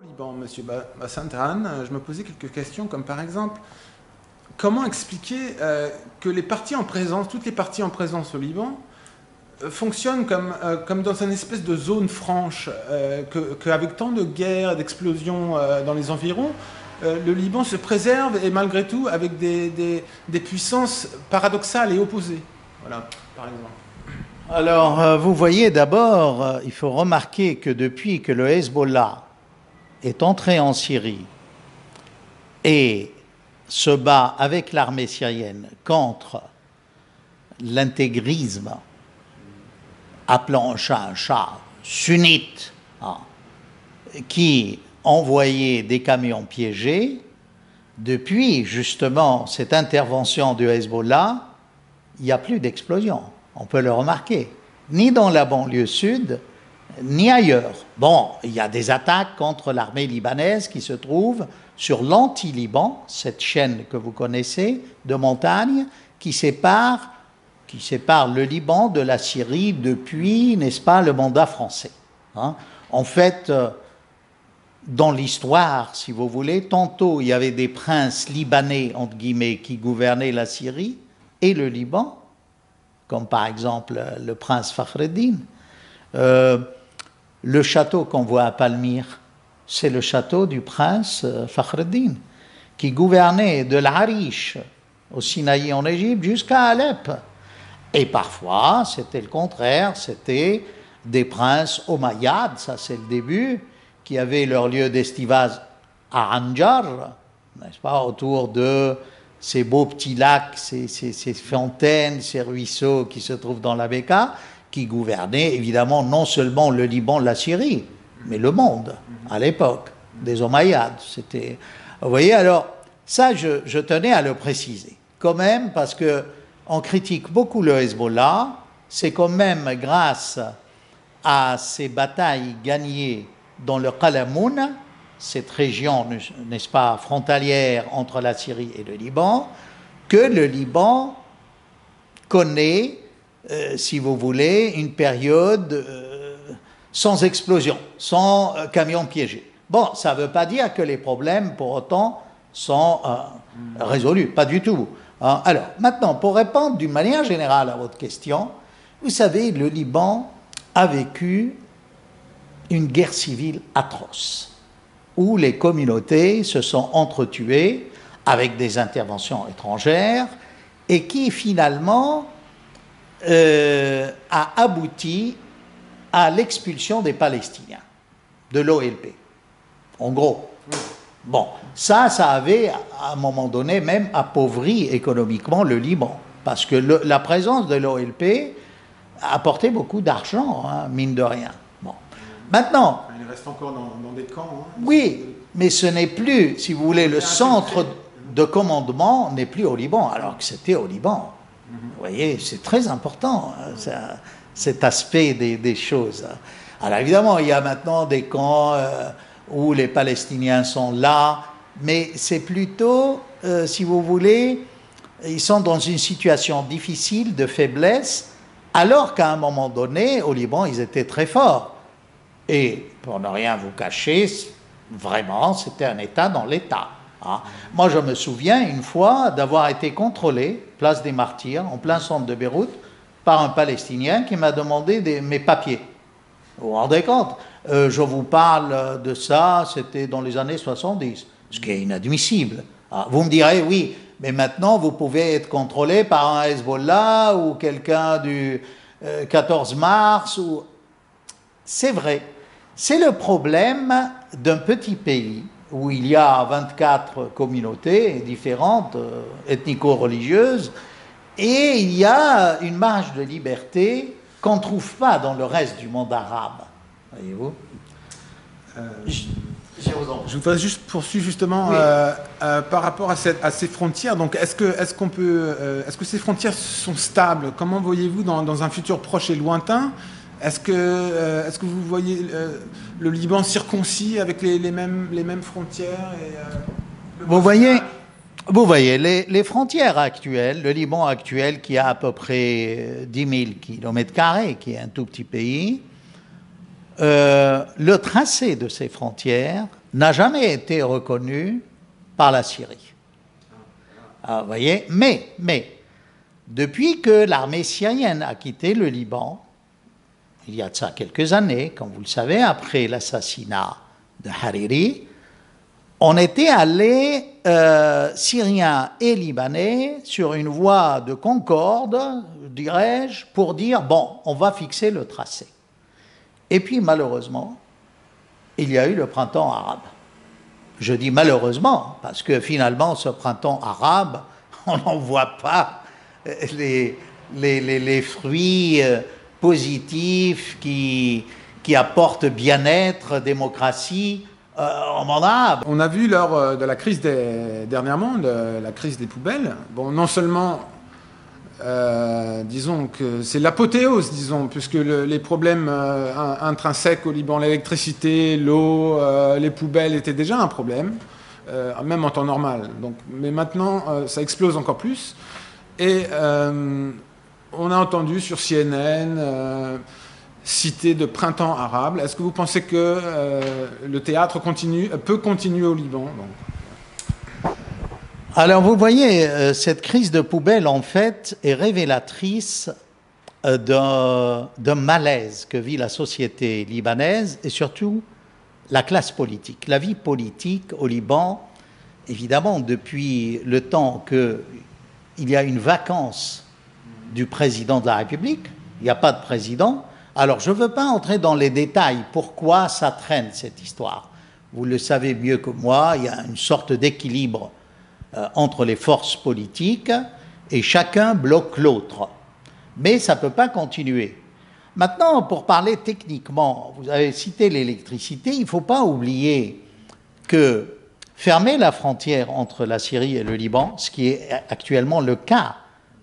Liban, Monsieur Bassantran, je me posais quelques questions, comme par exemple, comment expliquer que les partis en présence, toutes les parties en présence au Liban, fonctionnent comme dans une espèce de zone franche, qu'avec tant de guerres, d'explosions dans les environs, le Liban se préserve et malgré tout avec des puissances paradoxales et opposées. Voilà, par exemple. Alors, vous voyez d'abord, il faut remarquer que depuis que le Hezbollah est entré en Syrie et se bat avec l'armée syrienne contre l'intégrisme, appelant un chat sunnite, qui envoyait des camions piégés, depuis justement cette intervention du Hezbollah, il n'y a plus d'explosion. On peut le remarquer, ni dans la banlieue sud, ni ailleurs. Bon, il y a des attaques contre l'armée libanaise qui se trouve sur l'anti-Liban, cette chaîne que vous connaissez, de montagnes, qui sépare le Liban de la Syrie depuis, n'est-ce pas, le mandat français. En fait, dans l'histoire, si vous voulez, tantôt il y avait des princes libanais, entre guillemets, qui gouvernaient la Syrie et le Liban, comme par exemple le prince Fakhreddin. Le château qu'on voit à Palmyre, c'est le château du prince Fakhreddin, qui gouvernait de l'Arish au Sinaï en Égypte jusqu'à Alep. Et parfois, c'était le contraire, c'était des princes omeyyades, ça c'est le début, qui avaient leur lieu d'estivage à Anjar, n'est-ce pas, autour de ces beaux petits lacs, ces fontaines, ces ruisseaux qui se trouvent dans la Bekaa, qui gouvernaient évidemment non seulement le Liban, la Syrie, mais le monde à l'époque, des Omeyyades. C'était, vous voyez, alors ça je tenais à le préciser, quand même, parce que on critique beaucoup le Hezbollah, c'est quand même grâce à ces batailles gagnées dans le Qalamoun, cette région, n'est-ce pas, frontalière entre la Syrie et le Liban, que le Liban connaît, si vous voulez, une période sans explosion, sans camions piégés. Bon, ça ne veut pas dire que les problèmes, pour autant, sont résolus, pas du tout. Alors, maintenant, pour répondre d'une manière générale à votre question, vous savez, le Liban a vécu une guerre civile atroce, où les communautés se sont entretuées avec des interventions étrangères et qui finalement a abouti à l'expulsion des Palestiniens de l'OLP. En gros. Bon, ça avait à un moment donné même appauvri économiquement le Liban, parce que la présence de l'OLP apportait beaucoup d'argent, mine de rien. Bon. Maintenant... Il reste encore dans des camps. Oui, mais ce n'est plus, si vous voulez, le centre de commandement n'est plus au Liban, alors que c'était au Liban. Vous voyez, c'est très important, cet aspect des choses. Alors évidemment, il y a maintenant des camps où les Palestiniens sont là, mais c'est plutôt, si vous voulez, ils sont dans une situation difficile, de faiblesse, alors qu'à un moment donné, au Liban, ils étaient très forts. Et, pour ne rien vous cacher, vraiment, c'était un État dans l'État. Moi, je me souviens une fois d'avoir été contrôlé, place des Martyrs, en plein centre de Beyrouth, par un Palestinien qui m'a demandé mes papiers. Vous vous rendez compte? Je vous parle de ça, c'était dans les années 70, ce qui est inadmissible. Vous me direz, oui, mais maintenant vous pouvez être contrôlé par un Hezbollah ou quelqu'un du 14 mars. C'est vrai. C'est le problème d'un petit pays où il y a 24 communautés différentes, ethnico-religieuses, et il y a une marge de liberté qu'on ne trouve pas dans le reste du monde arabe. Voyez-vous? Je voudrais juste poursuivre justement oui. Par rapport à ces frontières. Donc, est-ce que ces frontières sont stables? Comment voyez-vous dans un futur proche et lointain? Est-ce que vous voyez le Liban circoncis avec les mêmes frontières Vous voyez, Vous voyez, les frontières actuelles, le Liban actuel qui a à peu près 10 000 km², qui est un tout petit pays, le tracé de ces frontières n'a jamais été reconnu par la Syrie. Ah, vous voyez, mais, depuis que l'armée syrienne a quitté le Liban, il y a de ça quelques années, comme vous le savez, après l'assassinat de Hariri, on était allés, Syriens et Libanais, sur une voie de concorde, dirais-je, pour dire, bon, on va fixer le tracé. Et puis, malheureusement, il y a eu le printemps arabe. Je dis malheureusement, parce que finalement, ce printemps arabe, on n'en voit pas les fruits positifs qui apportent bien-être, démocratie, en monde arabe. On a vu lors de la crise dernièrement, de la crise des poubelles, bon, non seulement, disons que c'est l'apothéose, disons, puisque les problèmes intrinsèques au Liban, l'électricité, l'eau, les poubelles étaient déjà un problème, même en temps normal. Donc, mais maintenant, ça explose encore plus. Et on a entendu sur CNN citer de printemps arabe. Est-ce que vous pensez que le théâtre peut continuer au Liban, donc? Alors vous voyez, cette crise de poubelle en fait est révélatrice d'un malaise que vit la société libanaise et surtout la classe politique. La vie politique au Liban, évidemment depuis le temps qu'il y a une vacance du président de la République, il n'y a pas de président. Alors je ne veux pas entrer dans les détails, pourquoi ça traîne cette histoire. Vous le savez mieux que moi, il y a une sorte d'équilibre entre les forces politiques et chacun bloque l'autre. Mais ça ne peut pas continuer. Maintenant, pour parler techniquement, vous avez cité l'électricité, il ne faut pas oublier que fermer la frontière entre la Syrie et le Liban, ce qui est actuellement le cas,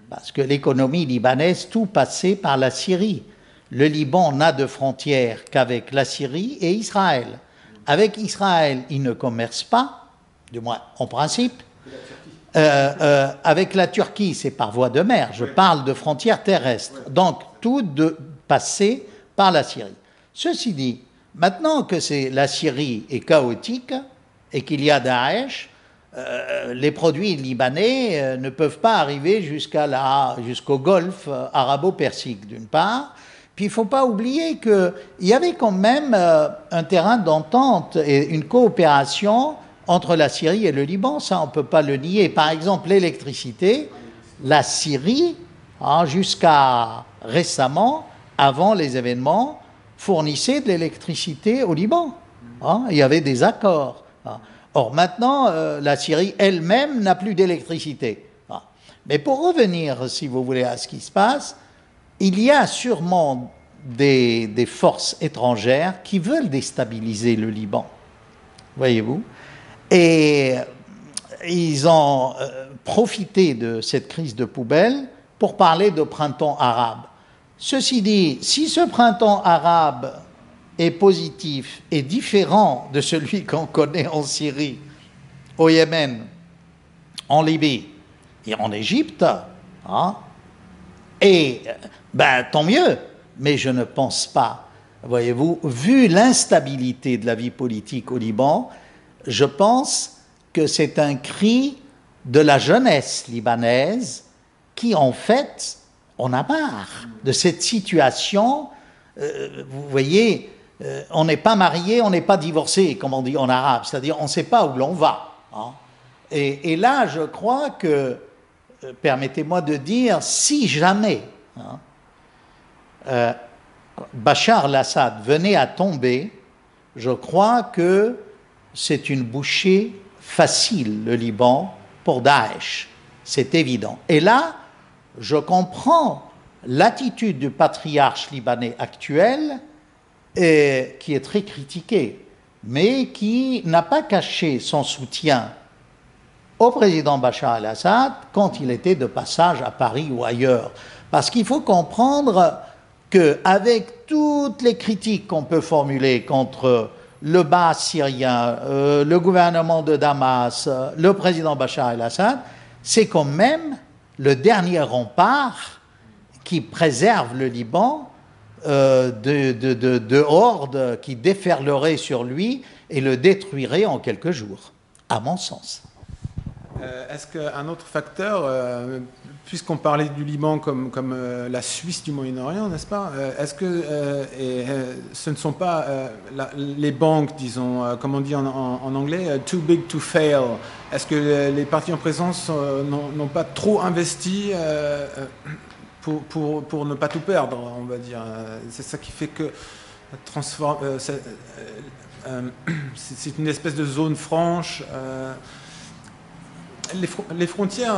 parce que l'économie libanaise, tout passait par la Syrie. Le Liban n'a de frontière qu'avec la Syrie et Israël. Avec Israël, il ne commerce pas, du moins en principe. Avec la Turquie, c'est par voie de mer. Je parle de frontières terrestres. Donc, tout passait par la Syrie. Ceci dit, maintenant que la Syrie est chaotique et qu'il y a Daesh, les produits libanais ne peuvent pas arriver jusqu'au golfe arabo-persique, d'une part. Puis il ne faut pas oublier qu'il y avait quand même un terrain d'entente et une coopération entre la Syrie et le Liban, ça on ne peut pas le nier. Par exemple, l'électricité, la Syrie, jusqu'à récemment, avant les événements, fournissait de l'électricité au Liban. Il y avait des accords. Or maintenant, la Syrie elle-même n'a plus d'électricité. Mais pour revenir, si vous voulez, à ce qui se passe, il y a sûrement des forces étrangères qui veulent déstabiliser le Liban, voyez-vous. Et ils ont profité de cette crise de poubelle pour parler de printemps arabe. Ceci dit, si ce printemps arabe est positif et différent de celui qu'on connaît en Syrie, au Yémen, en Libye et en Égypte, tant mieux, mais je ne pense pas. Voyez-vous, vu l'instabilité de la vie politique au Liban, je pense que c'est un cri de la jeunesse libanaise qui, en fait, en a marre de cette situation. Vous voyez, on n'est pas marié, on n'est pas divorcé, comme on dit en arabe, c'est-à-dire on ne sait pas où l'on va. Et là, je crois que, permettez-moi de dire, si jamais Bachar al-Assad venait à tomber, je crois que c'est une bouchée facile, le Liban, pour Daesh. C'est évident. Et là, je comprends l'attitude du patriarche libanais actuel, qui est très critiqué, mais qui n'a pas caché son soutien au président Bachar al-Assad quand il était de passage à Paris ou ailleurs. Parce qu'il faut comprendre qu'avec toutes les critiques qu'on peut formuler contre le Ba'ath syrien, le gouvernement de Damas, le président Bachar el-Assad, c'est quand même le dernier rempart qui préserve le Liban de hordes qui déferleraient sur lui et le détruiraient en quelques jours, à mon sens. Est-ce qu'un autre facteur, puisqu'on parlait du Liban comme la Suisse du Moyen-Orient, n'est-ce pas, est-ce que ce ne sont pas les banques, disons, comme on dit en anglais, too big to fail? Est-ce que les partis en présence n'ont pas trop investi pour ne pas tout perdre, on va dire? C'est ça qui fait que c'est une espèce de zone franche. Les frontières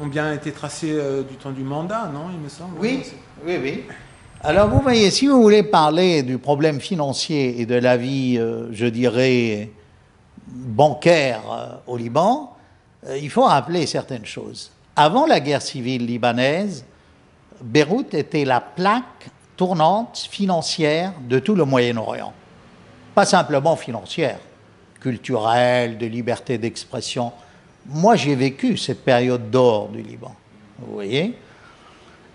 ont bien été tracées du temps du mandat, non, il me semble? Oui. Alors vous voyez, si vous voulez parler du problème financier et de la vie, je dirais, bancaire au Liban, il faut rappeler certaines choses. Avant la guerre civile libanaise, Beyrouth était la plaque tournante financière de tout le Moyen-Orient. Pas simplement financière, culturelle, de liberté d'expression. Moi, j'ai vécu cette période d'or du Liban, vous voyez,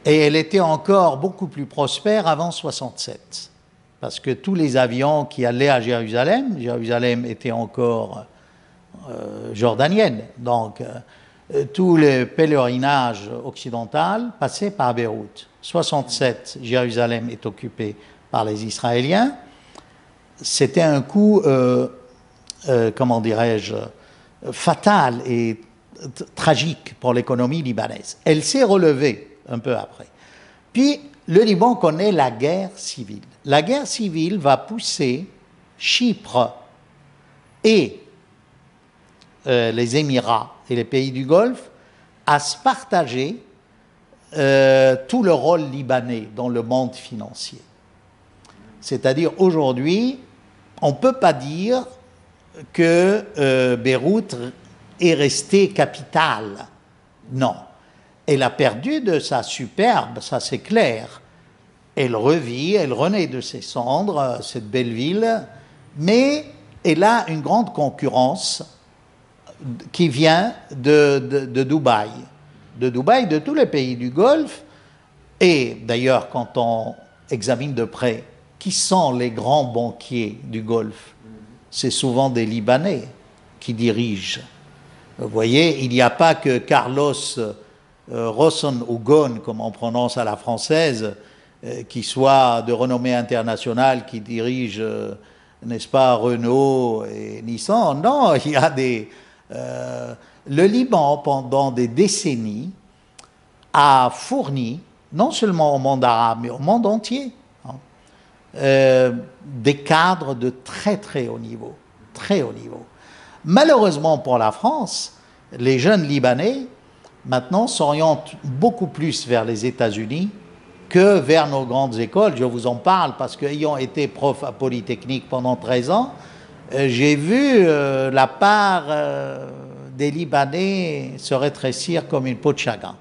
et elle était encore beaucoup plus prospère avant 1967, parce que tous les avions qui allaient à Jérusalem était encore jordanienne, donc tout le pèlerinage occidental passait par Beyrouth. 1967, Jérusalem est occupée par les Israéliens. C'était un coup comment dirais-je, fatale et tragique pour l'économie libanaise. Elle s'est relevée un peu après. Puis, le Liban connaît la guerre civile. La guerre civile va pousser Chypre et les Émirats et les pays du Golfe à se partager tout le rôle libanais dans le monde financier. C'est-à-dire, aujourd'hui, on ne peut pas dire que Beyrouth est restée capitale. Non. Elle a perdu de sa superbe, ça c'est clair. Elle revit, elle renaît de ses cendres, cette belle ville, mais elle a une grande concurrence qui vient de Dubaï. De Dubaï, de tous les pays du Golfe. Et d'ailleurs, quand on examine de près qui sont les grands banquiers du Golfe, c'est souvent des Libanais qui dirigent. Vous voyez, il n'y a pas que Carlos Rosson ou Ghosn, comme on prononce à la française, qui soit de renommée internationale, qui dirige, n'est-ce pas, Renault et Nissan. Non, il y a des... le Liban, pendant des décennies, a fourni, non seulement au monde arabe, mais au monde entier, des cadres de très très haut niveau, très haut niveau. Malheureusement pour la France, les jeunes Libanais maintenant s'orientent beaucoup plus vers les États-Unis que vers nos grandes écoles. Je vous en parle parce qu'ayant été prof à Polytechnique pendant 13 ans, j'ai vu la part des Libanais se rétrécir comme une peau de chagrin.